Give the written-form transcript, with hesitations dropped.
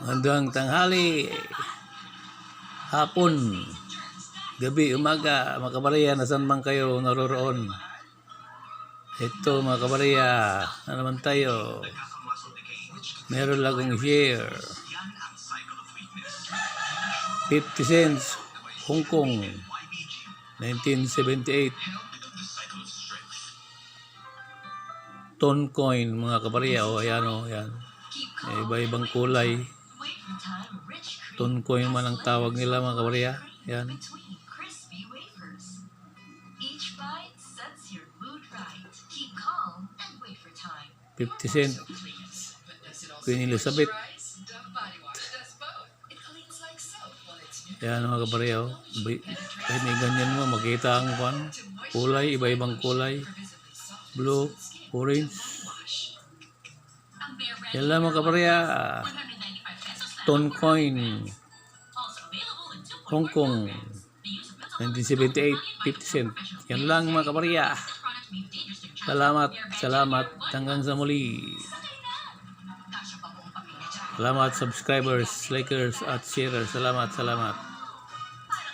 Hanggang tanghali, hapon, gabi, umaga, mga kabarya, nasan man kayo naroroon. Ito mga kabarya, na naman tayo. Meron lang akong share. 50 cents, Hong Kong, 1978. Ton coin mga kabarya, o ayan o, ayan. Iba-ibang kulay. Ton coin man ang tawag nila mga kabarya. Yan. 50 cent. Queen Elizabeth. Yan mga kabarya. Kahit may ganyan mo, makita ang kulay, iba-ibang kulay. Blue, orange. Yan lang mga kabarya. Ton coin. Hong Kong. 1978, 50 cent. Yan lang mga kabarya. Salamat. Hanggang sa muli. Salamat subscribers, likers at sharers. Salamat.